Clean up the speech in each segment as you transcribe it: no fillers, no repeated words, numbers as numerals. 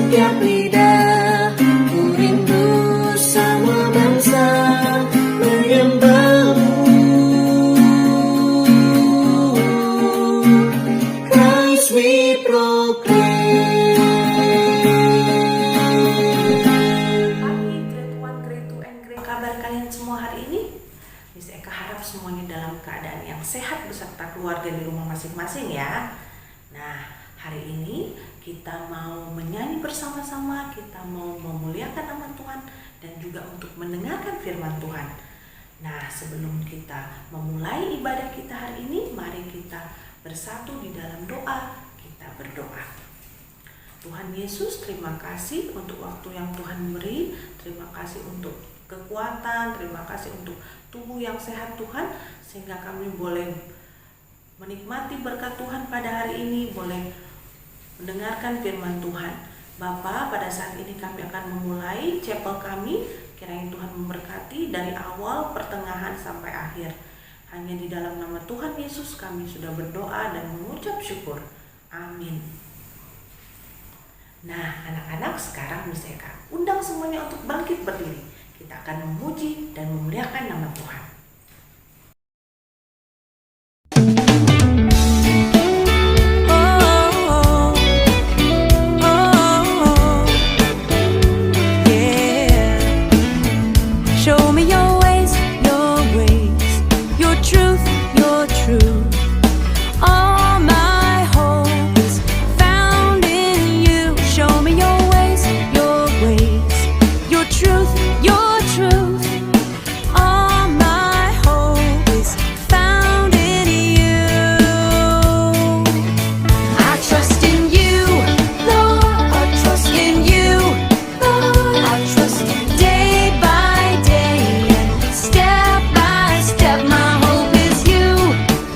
setiap lidah, ku rindu sama bangsa menyembahmu. Christ we proclaim. Pagi grade 1, grade 2, and grade. Kabar kalian semua hari ini? Miss Eka harap semuanya dalam keadaan yang sehat beserta keluarga di rumah masing-masing ya. Nah, hari ini kita mau menyanyi bersama-sama, kita mau memuliakan nama Tuhan dan juga untuk mendengarkan firman Tuhan. Nah, sebelum kita memulai ibadah kita hari ini, mari kita bersatu di dalam doa. Kita berdoa. Tuhan Yesus, terima kasih untuk waktu yang Tuhan beri. Terima kasih untuk kekuatan, terima kasih untuk tubuh yang sehat Tuhan, sehingga kami boleh menikmati berkat Tuhan pada hari ini, boleh mendengarkan firman Tuhan. Bapa, pada saat ini kami akan memulai chapel kami. Kiranya Tuhan memberkati dari awal, pertengahan sampai akhir. Hanya di dalam nama Tuhan Yesus kami sudah berdoa dan mengucap syukur. Amin. Nah, anak-anak, sekarang Miss Eka undang semuanya untuk bangkit berdiri. Kita akan memuji dan memuliakan nama Tuhan. Show me your ways, your truth, your truth. All my hope is found in you. Show me your ways, your truth, your truth. All my hope is found in you. I trust in you, Lord. I trust in you, Lord. I trust in day by day and step by step. My hope is you,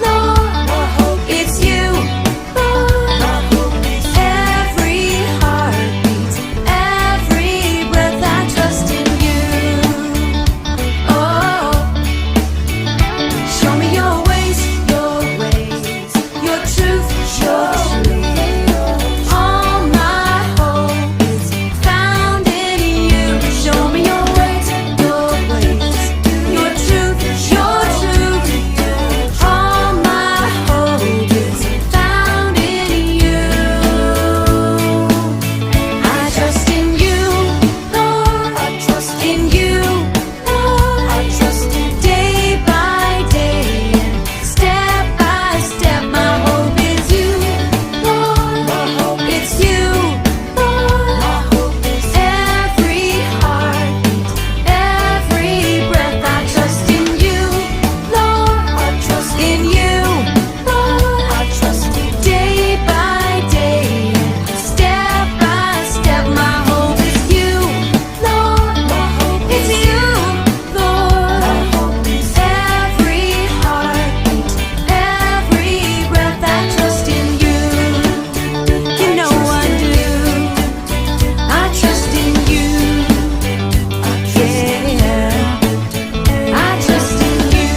Lord. My hope it's you, Lord. My hope is every heartbeat, every breath. I trust in you. Oh, show me your ways, your truth, your truth. All my hope is found in you. Show me your ways, your truth, your truth. All my hope is found in you. I trust in you, Lord. I trust in you, Lord. I trust in day by day and step by step. My hope is you, Lord. My hope it's you, Lord. My hope is every heartbeat, every breath. I trust in you, Lord. I trust in you, Lord. I trust in day by day and step by step. My hope is you, Lord. My hope it's you, Lord. My hope is every heartbeat, every breath. I trust in you. You know I do. I trust in you. Yeah. I trust in you.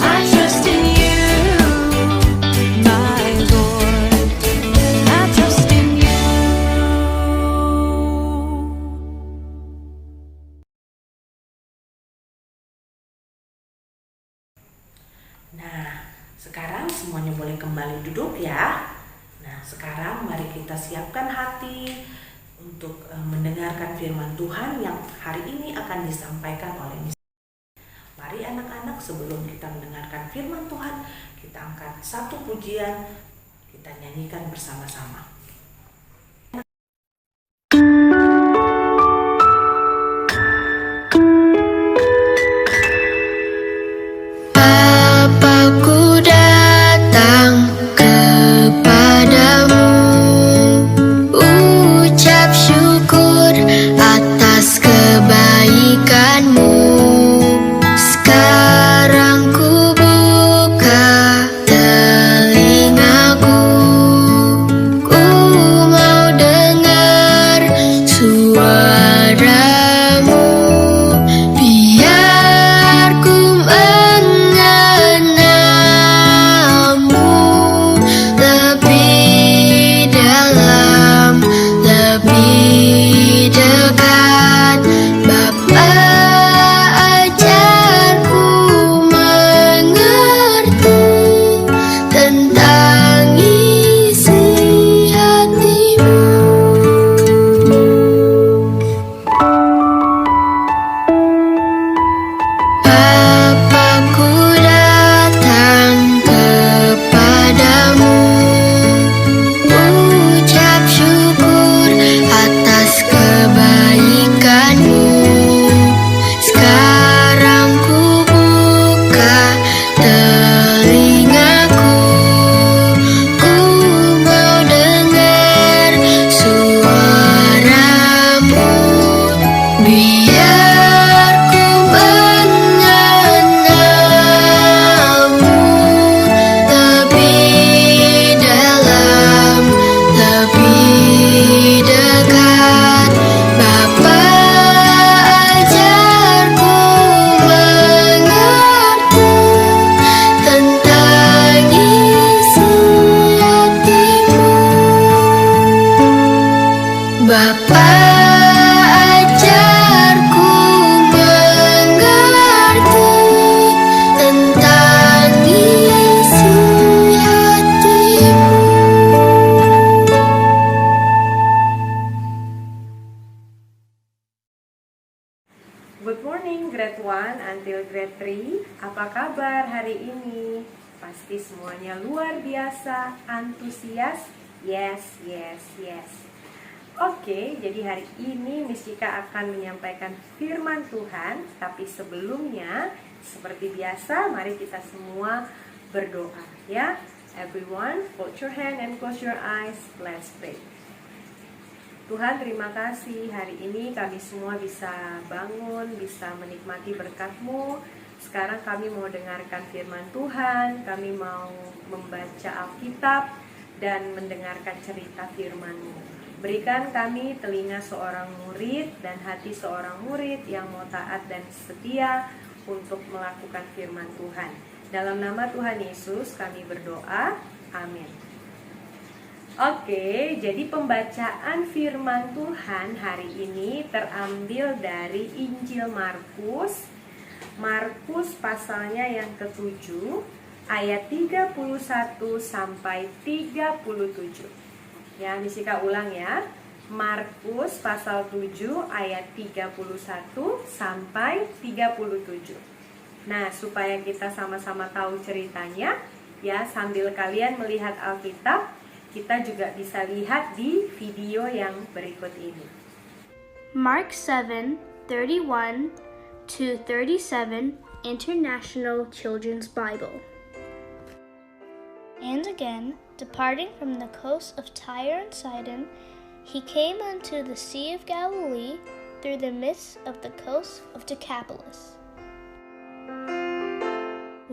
I trust in you, my Lord. I trust in you. Nah, sekarang semuanya boleh kembali duduk ya. Nah, sekarang mari kita siapkan hati untuk mendengarkan firman Tuhan yang hari ini akan disampaikan oleh Miss. Mari anak-anak, sebelum kita mendengarkan firman Tuhan, kita angkat satu pujian, kita nyanyikan bersama-sama. Bapakku datang kepadamu, ucap syukur atas kebaikanmu. Sekarang ku buka telingaku, ku Bapa, ajarku mengerti tentang isi hatimu. Good morning grade 1 until grade 3. Apa kabar hari ini? Pasti semuanya luar biasa, antusias. Yes. Oke, jadi hari ini Miss Cika akan menyampaikan firman Tuhan. Tapi sebelumnya, seperti biasa, mari kita semua berdoa ya. Everyone, put your hand and close your eyes. Let's pray. Tuhan, terima kasih hari ini kami semua bisa bangun, bisa menikmati berkat-Mu. Sekarang kami mau dengarkan firman Tuhan, kami mau membaca Alkitab dan mendengarkan cerita firman-Mu. Berikan kami telinga seorang murid dan hati seorang murid yang mau taat dan setia untuk melakukan firman Tuhan. Dalam nama Tuhan Yesus kami berdoa, amin. Oke, jadi pembacaan firman Tuhan hari ini terambil dari Injil Markus. Markus pasalnya yang ke-7 ayat 31 sampai 37. Ya, Miss Cika ulang ya. Markus pasal 7 ayat 31 sampai 37. Nah, supaya kita sama-sama tahu ceritanya, ya sambil kalian melihat Alkitab, kita juga bisa lihat di video yang berikut ini. Mark 7:31 to 37 International Children's Bible. And again, departing from the coast of Tyre and Sidon, he came unto the Sea of Galilee through the midst of the coast of Decapolis.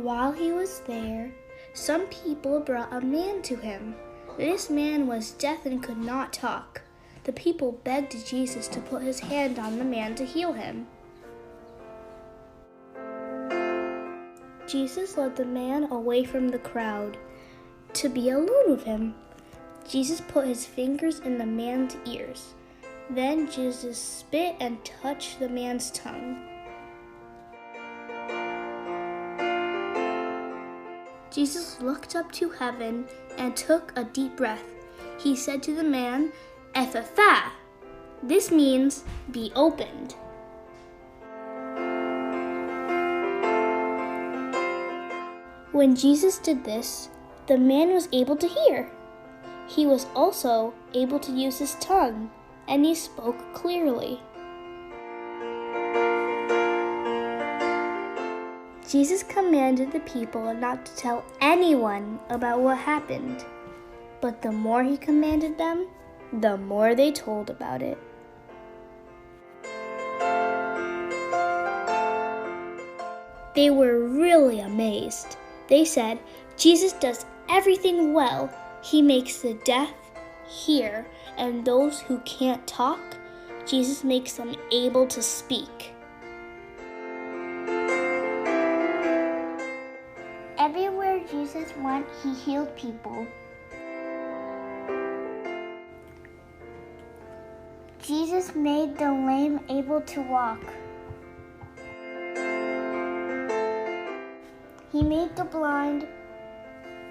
While he was there, some people brought a man to him. This man was deaf and could not talk. The people begged Jesus to put his hand on the man to heal him. Jesus led the man away from the crowd to be alone with him. Jesus put his fingers in the man's ears. Then Jesus spit and touched the man's tongue. Jesus looked up to heaven and took a deep breath. He said to the man, "Ephphatha." This means, "Be opened." When Jesus did this, the man was able to hear. He was also able to use his tongue, and he spoke clearly. Jesus commanded the people not to tell anyone about what happened, but the more he commanded them, the more they told about it. They were really amazed. They said, "Jesus does everything well. He makes the deaf hear, and those who can't talk, Jesus makes them able to speak." Everywhere Jesus went, he healed people. Jesus made the lame able to walk. He made the blind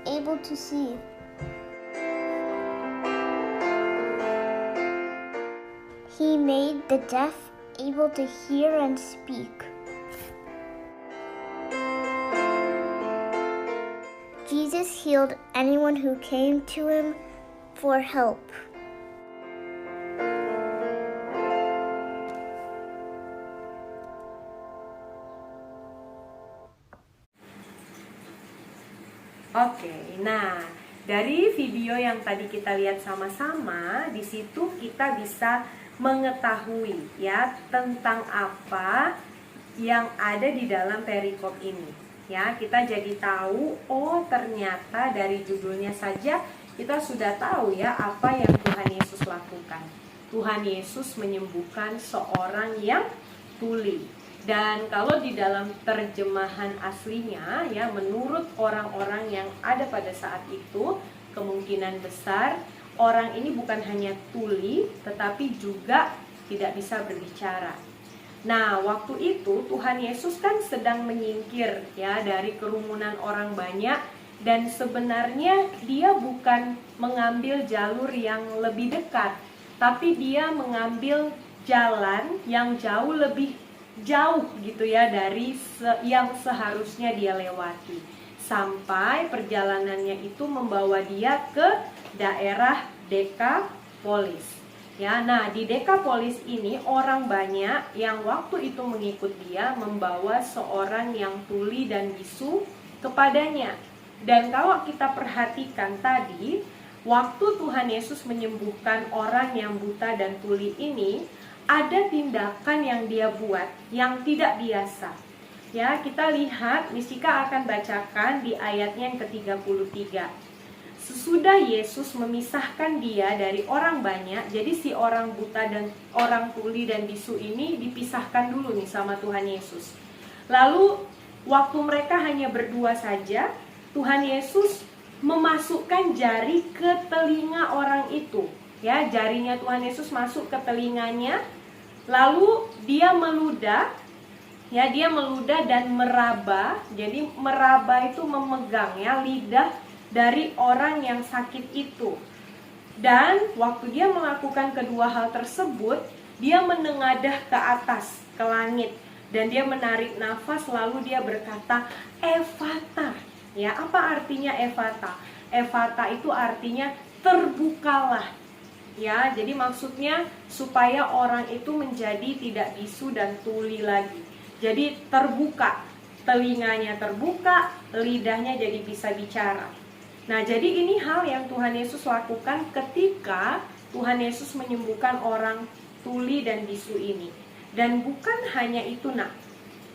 able to see. He made the deaf able to hear and speak. Jesus healed anyone who came to him for help. Oke, nah dari video yang tadi kita lihat sama-sama, di situ kita bisa mengetahui ya tentang apa yang ada di dalam perikop ini. Ya, kita jadi tahu, oh ternyata dari judulnya saja kita sudah tahu ya apa yang Tuhan Yesus lakukan. Tuhan Yesus menyembuhkan seorang yang tuli. Dan kalau di dalam terjemahan aslinya ya, menurut orang-orang yang ada pada saat itu, kemungkinan besar orang ini bukan hanya tuli, tetapi juga tidak bisa berbicara. Nah, waktu itu Tuhan Yesus kan sedang menyingkir ya dari kerumunan orang banyak, dan sebenarnya dia bukan mengambil jalur yang lebih dekat, tapi dia mengambil jalan yang jauh lebih jauh gitu ya dari yang seharusnya dia lewati. Sampai perjalanannya itu membawa dia ke daerah Dekapolis. Ya, nah di Dekapolis ini orang banyak yang waktu itu mengikut dia membawa seorang yang tuli dan bisu kepadanya. Dan kalau kita perhatikan tadi, waktu Tuhan Yesus menyembuhkan orang yang buta dan tuli ini, ada tindakan yang dia buat yang tidak biasa. Ya, kita lihat, Misika akan bacakan di ayatnya yang ke-33. Sesudah Yesus memisahkan dia dari orang banyak, jadi si orang buta dan orang tuli dan bisu ini dipisahkan dulu nih sama Tuhan Yesus. Lalu waktu mereka hanya berdua saja, Tuhan Yesus memasukkan jari ke telinga orang itu. Ya, jarinya Tuhan Yesus masuk ke telinganya, lalu dia meludah. Ya, dia meludah dan meraba. Jadi meraba itu memegang ya lidah dari orang yang sakit itu. Dan waktu dia melakukan kedua hal tersebut, dia menengadah ke atas, ke langit, dan dia menarik nafas, lalu dia berkata, "Efata." Ya, apa artinya efata? Efata itu artinya terbukalah. Ya, jadi maksudnya supaya orang itu menjadi tidak bisu dan tuli lagi. Jadi terbuka, telinganya terbuka, lidahnya jadi bisa bicara. Nah, jadi ini hal yang Tuhan Yesus lakukan ketika Tuhan Yesus menyembuhkan orang tuli dan bisu ini. Dan bukan hanya itu, nak.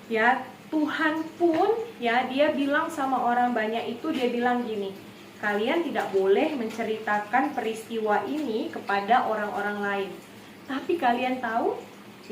Ya, Tuhan pun ya dia bilang sama orang banyak itu, dia bilang gini, kalian tidak boleh menceritakan peristiwa ini kepada orang-orang lain. Tapi kalian tahu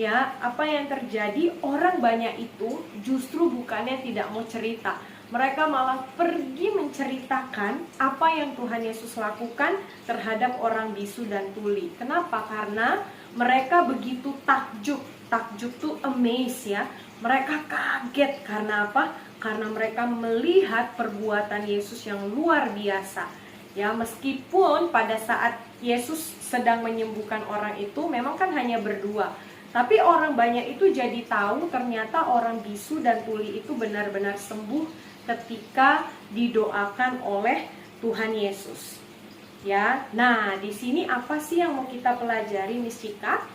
ya apa yang terjadi? Orang banyak itu justru bukannya tidak mau cerita, mereka malah pergi menceritakan apa yang Tuhan Yesus lakukan terhadap orang bisu dan tuli. Kenapa? Karena mereka begitu takjub. Takjub tuh amaze ya. Mereka kaget. Karena apa? Karena mereka melihat perbuatan Yesus yang luar biasa. Ya, meskipun pada saat Yesus sedang menyembuhkan orang itu memang kan hanya berdua. Tapi orang banyak itu jadi tahu ternyata orang bisu dan tuli itu benar-benar sembuh ketika didoakan oleh Tuhan Yesus. Ya, nah di sini apa sih yang mau kita pelajari, Miss Cika?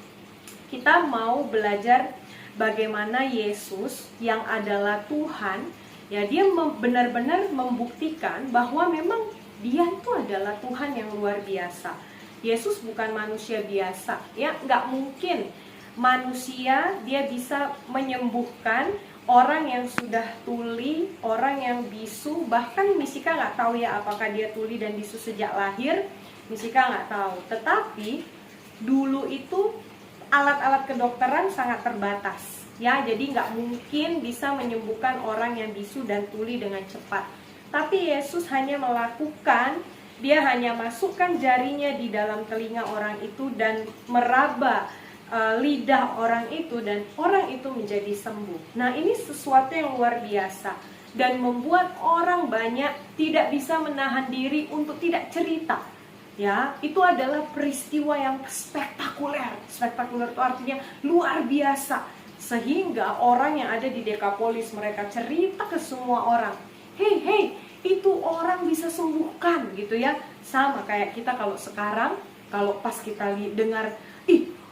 Kita mau belajar bagaimana Yesus yang adalah Tuhan, ya dia benar-benar membuktikan bahwa memang dia itu adalah Tuhan yang luar biasa. Yesus bukan manusia biasa, ya nggak mungkin manusia dia bisa menyembuhkan orang yang sudah tuli, orang yang bisu. Bahkan Misika nggak tahu ya apakah dia tuli dan bisu sejak lahir. Misika nggak tahu. Tetapi dulu itu alat-alat kedokteran sangat terbatas. Ya, jadi nggak mungkin bisa menyembuhkan orang yang bisu dan tuli dengan cepat. Tapi Yesus hanya melakukan, dia hanya masukkan jarinya di dalam telinga orang itu dan meraba lidah orang itu, dan orang itu menjadi sembuh. Nah, ini sesuatu yang luar biasa dan membuat orang banyak tidak bisa menahan diri untuk tidak cerita. Ya, itu adalah peristiwa yang spektakuler. Spektakuler itu artinya luar biasa. Sehingga orang yang ada di Dekapolis mereka cerita ke semua orang. Hey, itu orang bisa sembuhkan gitu ya. Sama kayak kita kalau sekarang, kalau pas kita dengar,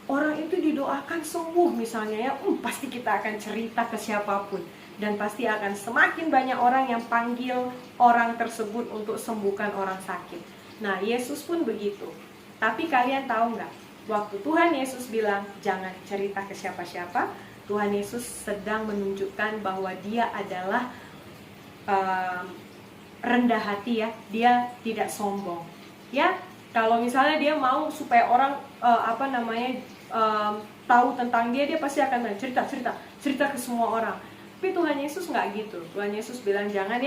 orang itu didoakan sembuh misalnya ya, pasti kita akan cerita ke siapapun. Dan pasti akan semakin banyak orang yang panggil orang tersebut untuk sembuhkan orang sakit. Nah, Yesus pun begitu. Tapi kalian tahu nggak? Waktu Tuhan Yesus bilang jangan cerita ke siapa-siapa, Tuhan Yesus sedang menunjukkan bahwa dia adalah rendah hati ya. Dia tidak sombong. Ya, kalau misalnya dia mau supaya orang tahu tentang dia pasti akan cerita ke semua orang. Tapi Tuhan Yesus nggak gitu. Tuhan Yesus bilang jangan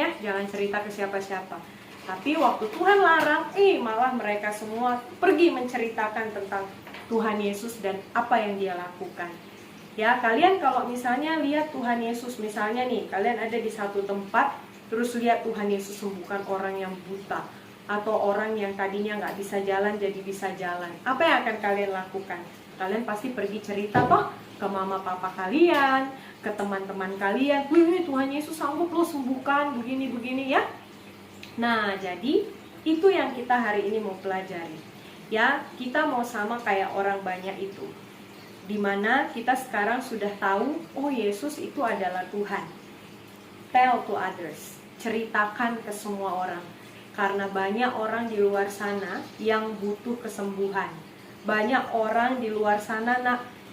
cerita ke siapa-siapa. Tapi waktu Tuhan larang, malah mereka semua pergi menceritakan tentang Tuhan Yesus dan apa yang dia lakukan. Ya, kalian kalau misalnya lihat Tuhan Yesus, misalnya nih, kalian ada di satu tempat, terus lihat Tuhan Yesus sembuhkan orang yang buta, atau orang yang tadinya nggak bisa jalan jadi bisa jalan. Apa yang akan kalian lakukan? Kalian pasti pergi cerita toh ke mama papa kalian, ke teman-teman kalian, wih Tuhan Yesus sanggup loh sembuhkan, begini-begini ya. Nah, jadi itu yang kita hari ini mau pelajari. Ya, kita mau sama kayak orang banyak itu. Dimana kita sekarang sudah tahu, oh Yesus itu adalah Tuhan. Tell to others, ceritakan ke semua orang. Karena banyak orang di luar sana yang butuh kesembuhan. Banyak orang di luar sana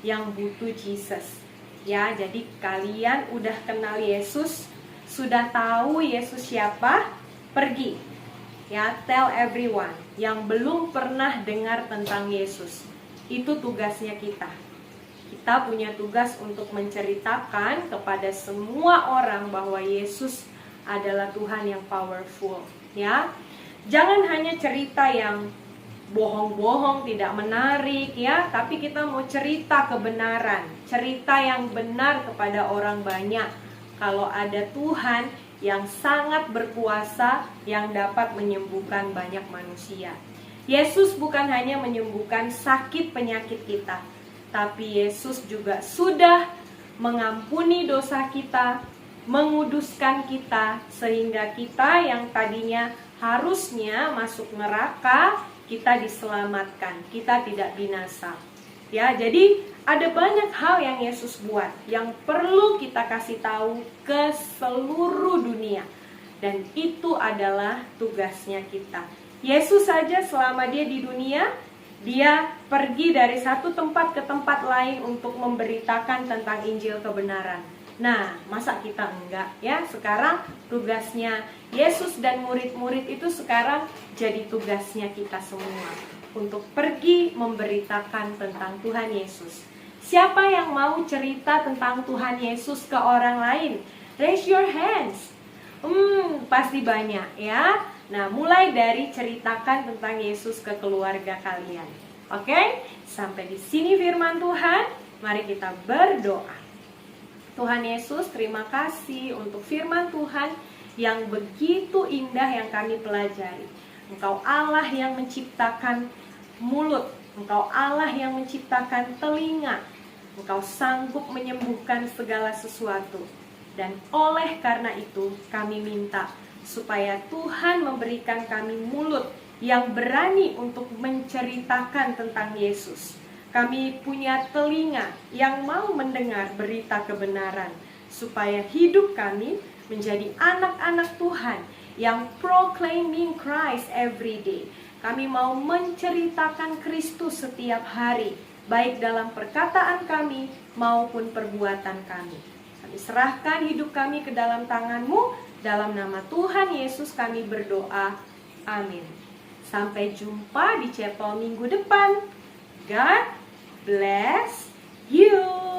yang butuh Jesus. Ya, jadi kalian udah kenal Yesus, sudah tahu Yesus siapa? Pergi, ya, tell everyone yang belum pernah dengar tentang Yesus. Itu tugasnya kita. Kita punya tugas untuk menceritakan kepada semua orang bahwa Yesus adalah Tuhan yang powerful, ya. Jangan hanya cerita yang bohong-bohong, tidak menarik, ya, tapi kita mau cerita kebenaran, cerita yang benar kepada orang banyak. Kalau ada Tuhan yang sangat berkuasa yang dapat menyembuhkan banyak manusia. Yesus bukan hanya menyembuhkan sakit penyakit kita, tapi Yesus juga sudah mengampuni dosa kita, menguduskan kita, sehingga kita yang tadinya harusnya masuk neraka, kita diselamatkan, kita tidak binasa. Ya, jadi ada banyak hal yang Yesus buat yang perlu kita kasih tahu ke seluruh dunia. Dan itu adalah tugasnya kita. Yesus saja selama dia di dunia, dia pergi dari satu tempat ke tempat lain untuk memberitakan tentang Injil kebenaran. Nah, masa kita enggak, ya? Sekarang tugasnya Yesus dan murid-murid itu sekarang jadi tugasnya kita semua untuk pergi memberitakan tentang Tuhan Yesus. Siapa yang mau cerita tentang Tuhan Yesus ke orang lain? Raise your hands. Pasti banyak, ya. Nah, mulai dari ceritakan tentang Yesus ke keluarga kalian. Oke? Sampai di sini firman Tuhan. Mari kita berdoa. Tuhan Yesus, terima kasih untuk firman Tuhan yang begitu indah yang kami pelajari. Engkau Allah yang menciptakan mulut, Engkau Allah yang menciptakan telinga, Engkau sanggup menyembuhkan segala sesuatu. Dan oleh karena itu kami minta supaya Tuhan memberikan kami mulut yang berani untuk menceritakan tentang Yesus. Kami punya telinga yang mau mendengar berita kebenaran, supaya hidup kami menjadi anak-anak Tuhan yang proclaiming Christ every day. Kami mau menceritakan Kristus setiap hari, baik dalam perkataan kami maupun perbuatan kami. Kami serahkan hidup kami ke dalam tangan-Mu. Dalam nama Tuhan Yesus kami berdoa. Amin. Sampai jumpa di chapel minggu depan. God bless you.